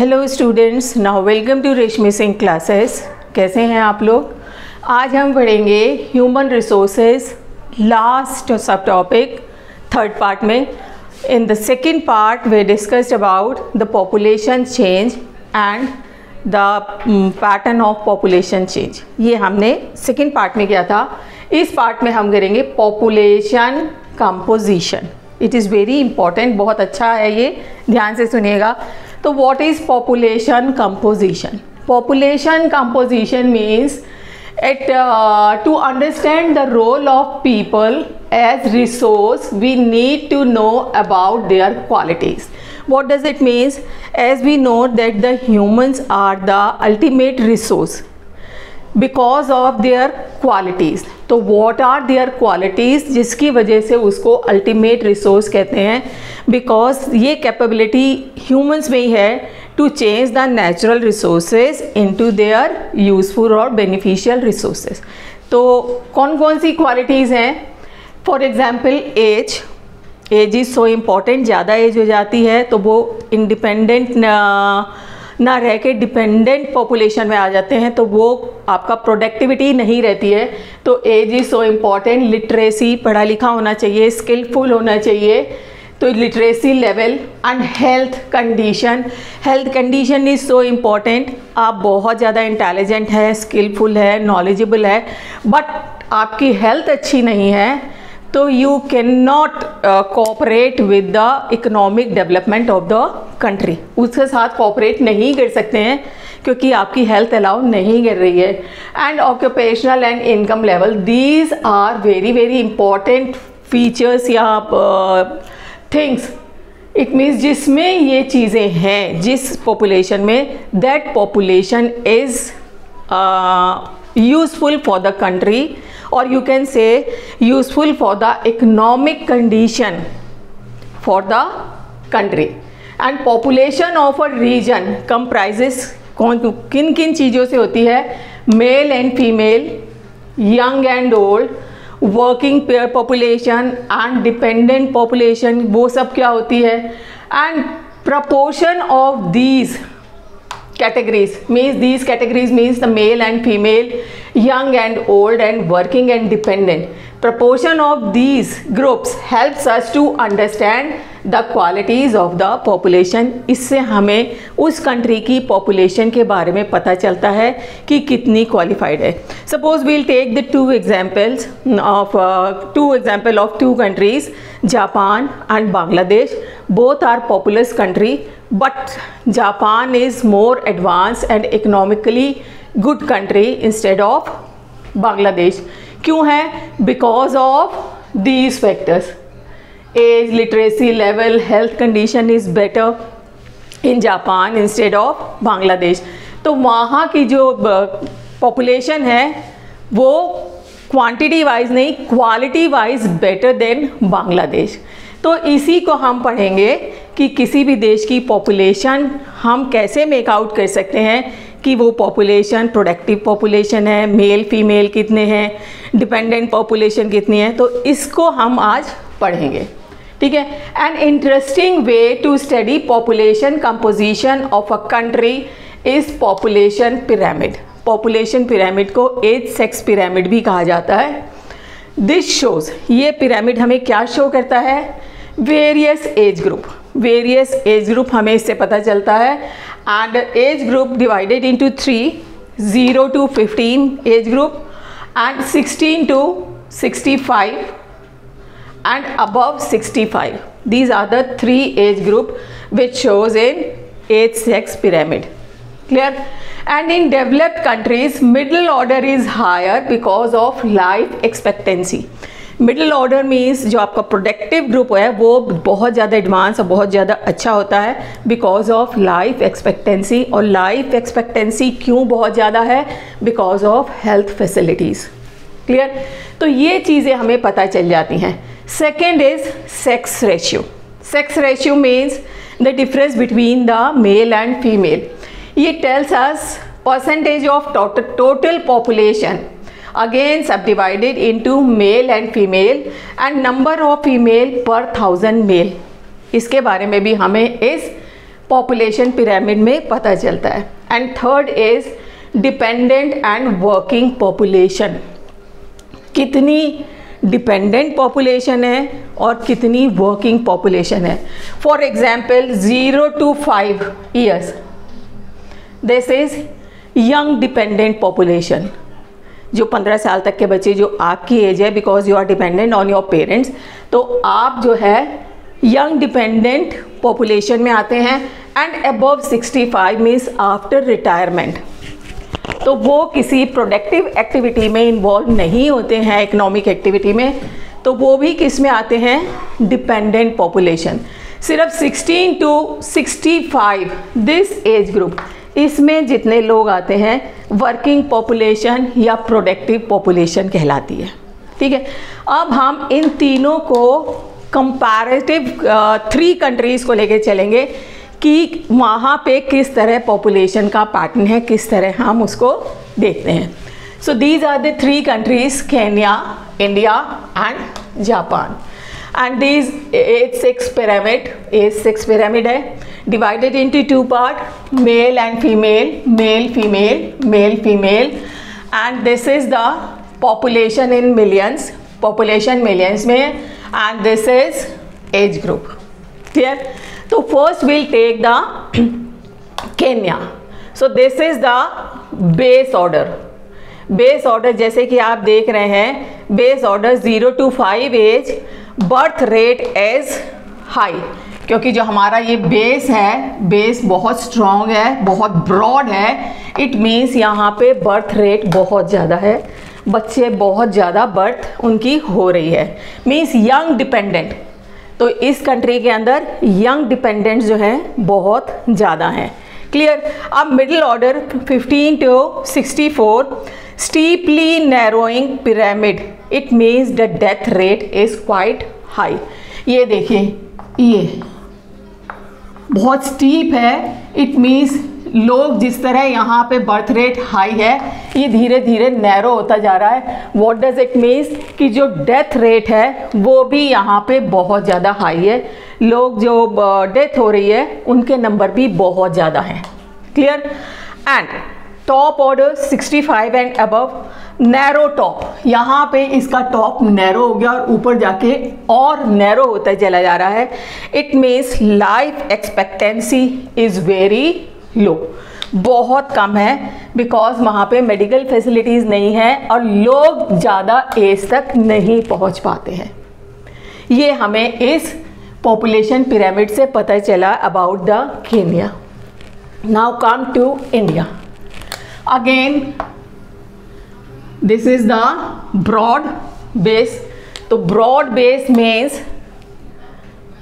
Hello students, now welcome to Reshmi Singh classes. कैसे हैं आप लोग? आज हम पढ़ेंगे ह्यूमन रिसोर्सेज, लास्ट सब टॉपिक थर्ड पार्ट में। In the second part way discussed about the population change and the pattern of population change. ये हमने सेकेंड पार्ट में किया था। इस पार्ट में हम करेंगे population composition. It is very important, बहुत अच्छा है ये, ध्यान से सुनिएगा। तो what is population composition? Population composition means it to understand the role of people as resource, we need to know about their qualities. What does it means? As we know that the humans are the ultimate resource because of their qualities. तो what are their qualities जिसकी वजह से उसको ultimate resource कहते हैं? Because ये capability humans में ही है to change the natural resources into their useful और beneficial resources. तो कौन कौन सी qualities हैं? For example, age. Age is so important. ज़्यादा एज हो जाती है तो वो independent ना रह के डिपेंडेंट पॉपुलेशन में आ जाते हैं, तो वो आपका प्रोडक्टिविटी नहीं रहती है। तो age is so important. Literacy, पढ़ा लिखा होना चाहिए, स्किलफुल होना चाहिए। तो literacy level and health condition. Health condition is so important. आप बहुत ज़्यादा इंटेलिजेंट है, स्किलफुल है, नॉलेजेबल है, बट आपकी हेल्थ अच्छी नहीं है तो you can not cooperate with the economic development of the country. उसके साथ कोऑपरेट नहीं कर सकते हैं क्योंकि आपकी हेल्थ अलाउ नहीं कर रही है। And occupational and income level, these are very very important features या थिंग्स। इट मीन्स जिसमें ये चीज़ें हैं जिस पॉपुलेशन में, that population is useful for the country, or you can say useful for the economic condition for the country. And population of a region comprises किन किन चीज़ों से होती है? Mail and female, young and old, working pair population and dependent population, वो सब क्या होती है? And proportion of these categories means, these categories means the male and female, young and old, and working and dependent. Proportion of these groups helps us to understand the qualities of the population. इससे हमें उस country की population के बारे में पता चलता है कि कितनी क्वालिफाइड है। Suppose we'll take the two example of two countries, Japan and Bangladesh. Both are populous country, but Japan is more advanced and economically good country instead of Bangladesh. क्यों है? Because of these factors. Age, literacy level, health condition is better in Japan instead of Bangladesh. तो वहाँ की जो population है वो quantity wise नहीं, quality wise better than Bangladesh. तो इसी को हम पढ़ेंगे कि किसी भी देश की पॉपुलेशन हम कैसे मेक आउट कर सकते हैं कि वो पॉपुलेशन प्रोडक्टिव पॉपुलेशन है, मेल फीमेल कितने हैं, डिपेंडेंट पॉपुलेशन कितनी है। तो इसको हम आज पढ़ेंगे, ठीक है। An interesting way to study population composition of a country is population pyramid. Population pyramid को एज सेक्स पिरामिड भी कहा जाता है। दिस शोज, ये पिरामिड हमें क्या शो करता है? Various age group. Various age group हमें इससे पता चलता है। And age group divided into 3, 0 to 15 age group, and 16 to 65 and above 65. These are the 3 age group which shows in age sex pyramid. Clear? And in developed countries, middle order is higher because of life expectancy. Middle order means जो आपका productive group है वो बहुत ज़्यादा advance और बहुत ज़्यादा अच्छा होता है बिकॉज ऑफ लाइफ एक्सपेक्टेंसी। और लाइफ एक्सपेक्टेंसी क्यों बहुत ज़्यादा है? Because of health facilities. Clear? तो ये चीज़ें हमें पता चल जाती हैं। Second is sex ratio. Sex ratio means the difference between the male and female. ये tells us percentage of total population, again subdivided into male and female, and number of female per 1000 male. इसके बारे में भी हमें इस population pyramid में पता चलता है। And third is dependent and working population. कितनी डिपेंडेंट पॉपुलेशन है और कितनी वर्किंग पॉपुलेशन है। For example 0 to 5 years this is young dependent population. जो 15 साल तक के बच्चे जो आपकी एज है, because you are dependent on your parents, तो आप जो है यंग डिपेंडेंट पॉपुलेशन में आते हैं। And above 65 means after retirement, तो वो किसी प्रोडक्टिव एक्टिविटी में इन्वॉल्व नहीं होते हैं, इकोनॉमिक एक्टिविटी में, तो वो भी किस में आते हैं, डिपेंडेंट पॉपुलेशन। सिर्फ 16 to 65 दिस एज ग्रुप, इसमें जितने लोग आते हैं वर्किंग पॉपुलेशन या प्रोडक्टिव पॉपुलेशन कहलाती है। ठीक है, अब हम इन तीनों को कंपैरेटिव 3 कंट्रीज़ को लेके चलेंगे कि वहाँ पे किस तरह पॉपुलेशन का पैटर्न है, किस तरह हम उसको देखते हैं। So these are the 3 countries, Kenya, India and Japan. And these age 6 pyramid है, divided into 2 part, male and female, male female, male female. And this is the population in millions, population millions में, and this is age group. Clear? तो first will take the Kenya. So this is the base order. Base order जैसे कि आप देख रहे हैं, base order 0 to 5 age, birth rate as high, क्योंकि जो हमारा ये बेस है, बेस बहुत स्ट्रॉन्ग है, बहुत ब्रॉड है, इट मीन्स यहाँ पे बर्थ रेट बहुत ज़्यादा है, बच्चे बहुत ज़्यादा बर्थ उनकी हो रही है, मीन्स यंग डिपेंडेंट। तो इस कंट्री के अंदर यंग डिपेंडेंट्स जो हैं बहुत ज़्यादा हैं। क्लियर? अब middle order 15 to 64, steeply narrowing pyramid, it means the death rate is quite high. ये देखिए, ये बहुत स्टीप है, इट मीन्स लोग जिस तरह यहाँ पे बर्थ रेट हाई है, ये धीरे धीरे नैरो होता जा रहा है। व्हाट डज इट मीन्स कि जो डेथ रेट है वो भी यहाँ पे बहुत ज़्यादा हाई है, लोग जो डेथ हो रही है उनके नंबर भी बहुत ज़्यादा हैं। Clear? And top order 65 and above, narrow top, यहाँ पे इसका टॉप नैरो हो गया और ऊपर जाके और नैरो होता चला जा रहा है। It means life expectancy is very low, बहुत कम है, बिकॉज वहाँ पे मेडिकल फैसिलिटीज़ नहीं है और लोग ज़्यादा एज तक नहीं पहुँच पाते हैं। ये हमें इस पॉपुलेशन पिरामिड से पता चला about the Kenya. Now come to India. Again this is the broad base. तो broad base means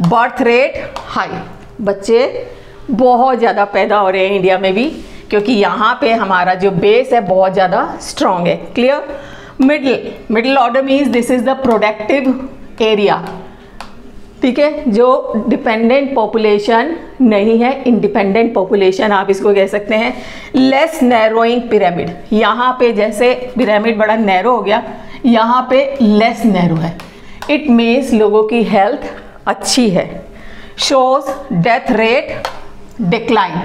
birth rate high, बच्चे बहुत ज़्यादा पैदा हो रहे हैं इंडिया में भी, क्योंकि यहाँ पे हमारा जो बेस है बहुत ज़्यादा स्ट्रॉन्ग है। Clear? Middle order means this is the productive area. ठीक है, जो डिपेंडेंट पॉपुलेशन नहीं है, इंडिपेंडेंट पॉपुलेशन आप इसको कह सकते हैं। लेस नैरोइंग पिरामिड, यहाँ पे जैसे पिरामिड बड़ा नैरो हो गया, यहाँ पे लेस नैरो है, इट मीन्स लोगों की हेल्थ अच्छी है। Shows death rate decline,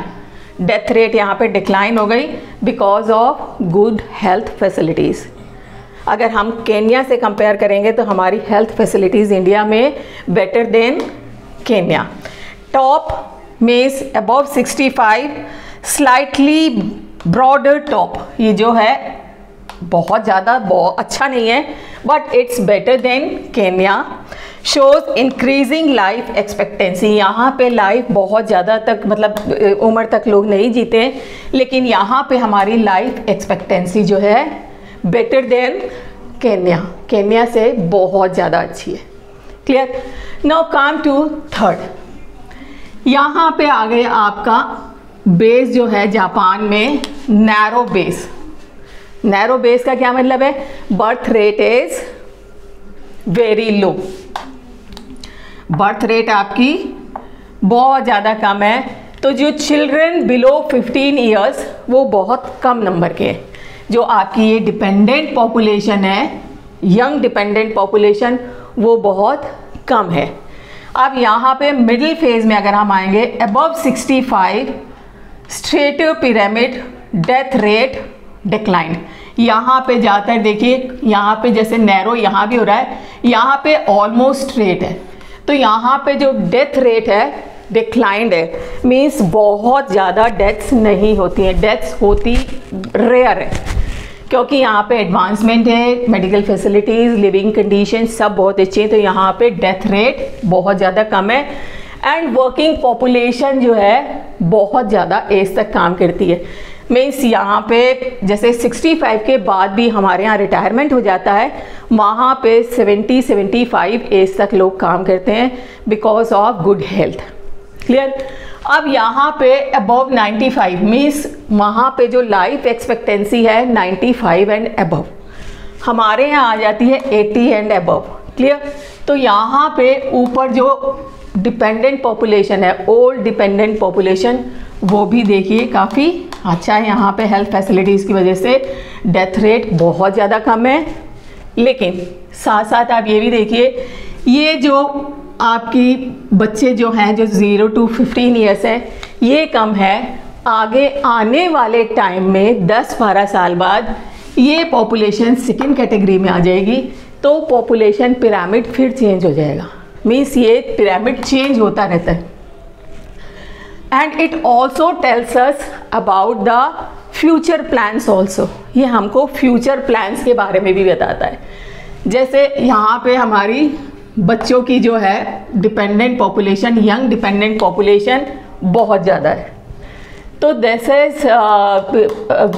death rate यहाँ पे डिक्लाइन हो गई because of good health facilities. अगर हम केन्या से कंपेयर करेंगे तो हमारी हेल्थ फैसिलिटीज़ इंडिया में better than Kenya. Top means above 65, slightly broader top, ये जो है बहुत ज़्यादा अच्छा नहीं है, but it's better than Kenya. Shows increasing life expectancy, यहाँ पे लाइफ बहुत ज़्यादा तक मतलब उम्र तक लोग नहीं जीते, लेकिन यहाँ पे हमारी लाइफ एक्सपेक्टेंसी जो है बेटर देन केन्या, केन्या से बहुत ज़्यादा अच्छी है। Clear? Now come to third. यहाँ पे आ गए आपका बेस जो है जापान में नैरो बेस। नैरो बेस का क्या मतलब है? Birth rate is very low, birth rate आपकी बहुत ज़्यादा कम है, तो जो चिल्ड्रन बिलो 15 ईयर्स वो बहुत कम नंबर के हैं। जो आपकी ये डिपेंडेंट पॉपुलेशन है, यंग डिपेंडेंट पॉपुलेशन, वो बहुत कम है। अब यहाँ पे मिडिल फेज में अगर हम आएंगे, above 65 straight pyramid death rate decline, यहाँ पे जाता है। देखिए यहाँ पे जैसे नैरो यहाँ भी हो रहा है, यहाँ पे ऑलमोस्ट स्ट्रेट है, तो यहाँ पे जो डेथ रेट है डिक्लाइंड है, मीन्स बहुत ज़्यादा डेथ्स नहीं होती हैं, डेथ्स होती रेयर है, क्योंकि यहाँ पे एडवांसमेंट है, मेडिकल फैसिलिटीज़, लिविंग कंडीशन सब बहुत अच्छी हैं, तो यहाँ पे डेथ रेट बहुत ज़्यादा कम है। एंड वर्किंग पॉपुलेशन जो है बहुत ज़्यादा एज तक काम करती है, मीन्स यहाँ पे जैसे 65 के बाद भी हमारे यहाँ रिटायरमेंट हो जाता है, वहाँ पे 70-75 एज तक लोग काम करते हैं because of good health. Clear. अब यहाँ पे अबव 95 मीन्स वहाँ पे जो लाइफ एक्सपेक्टेंसी है 95 एंड अबव, हमारे यहाँ आ जाती है 80 एंड अबव। क्लियर। तो यहाँ पे ऊपर जो डिपेंडेंट पॉपुलेशन है, ओल्ड डिपेंडेंट पॉपुलेशन, वो भी देखिए काफ़ी अच्छा है। यहाँ पे हेल्थ फैसिलिटीज़ की वजह से डेथ रेट बहुत ज़्यादा कम है। लेकिन साथ साथ आप ये भी देखिए, ये जो आपकी बच्चे जो हैं जो 0 to 15 ईयर्स है, ये कम है। आगे आने वाले टाइम में 10-12 साल बाद ये पॉपुलेशन सेकेंड कैटेगरी में आ जाएगी, तो पॉपुलेशन पिरामिड फिर चेंज हो जाएगा। मीन्स ये पिरामिड चेंज होता रहता है। And it also tells us about the future plans also, ये हमको फ्यूचर प्लान्स के बारे में भी बताता है। जैसे यहाँ पे हमारी बच्चों की जो है dependent population, young dependent population बहुत ज़्यादा है, तो this is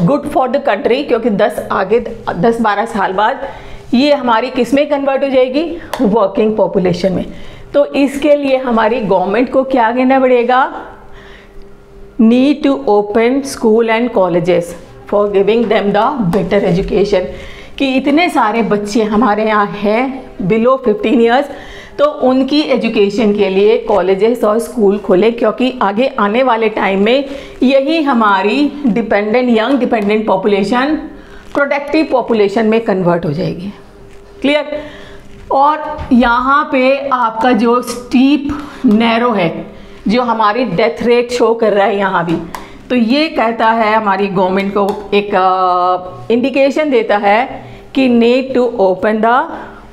good for the country, क्योंकि 10-12 साल बाद ये हमारी किस में कन्वर्ट हो जाएगी, वर्किंग पॉपुलेशन में। तो इसके लिए हमारी गवर्नमेंट को क्या करना पड़ेगा, need to open school and colleges for giving them the better education, कि इतने सारे बच्चे हमारे यहाँ हैं बिलो 15 ईयर्स, तो उनकी एजुकेशन के लिए कॉलेजेस और स्कूल खोलें, क्योंकि आगे आने वाले टाइम में यही हमारी dependent young dependent population productive population में कन्वर्ट हो जाएगी। क्लियर। और यहाँ पे आपका जो स्टीप नैरो है, जो हमारी डेथ रेट शो कर रहा है यहाँ भी, तो ये कहता है हमारी गवर्नमेंट को, एक इंडिकेशन देता है कि need to open the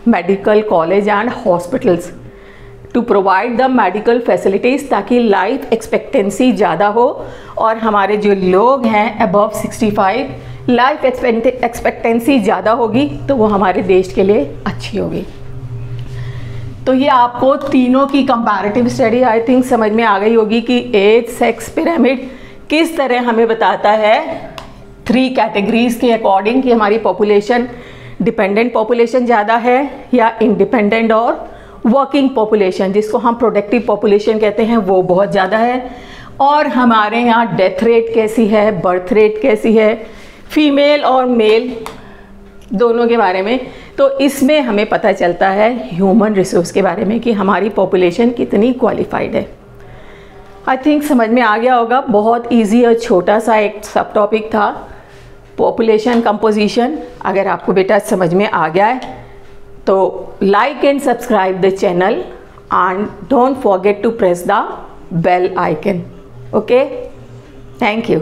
medical college and hospitals to provide the medical facilities, ताकि लाइफ एक्सपेक्टेंसी ज़्यादा हो और हमारे जो लोग हैं अबव 65 लाइफ एक्सपेक्टेंसी ज़्यादा होगी, तो वो हमारे देश के लिए अच्छी होगी। तो ये आपको तीनों की कंपैरेटिव स्टडी आई थिंक समझ में आ गई होगी कि एज सेक्स पिरामिड किस तरह हमें बताता है 3 कैटेगरीज के अकॉर्डिंग कि हमारी पॉपुलेशन डिपेंडेंट पॉपुलेशन ज़्यादा है या इंडिपेंडेंट और वर्किंग पॉपुलेशन, जिसको हम प्रोडक्टिव पॉपुलेशन कहते हैं, वो बहुत ज़्यादा है। और हमारे यहाँ डेथ रेट कैसी है, बर्थ रेट कैसी है, फीमेल और मेल दोनों के बारे में। तो इसमें हमें पता चलता है ह्यूमन रिसोर्स के बारे में कि हमारी पॉपुलेशन कितनी क्वालिफाइड है। आई थिंक समझ में आ गया होगा। बहुत इजी और छोटा सा एक सब टॉपिक था, पॉपुलेशन कंपोजिशन। अगर आपको बेटा समझ में आ गया है तो like and subscribe the channel and don't forget to press the bell icon. Okay, thank you.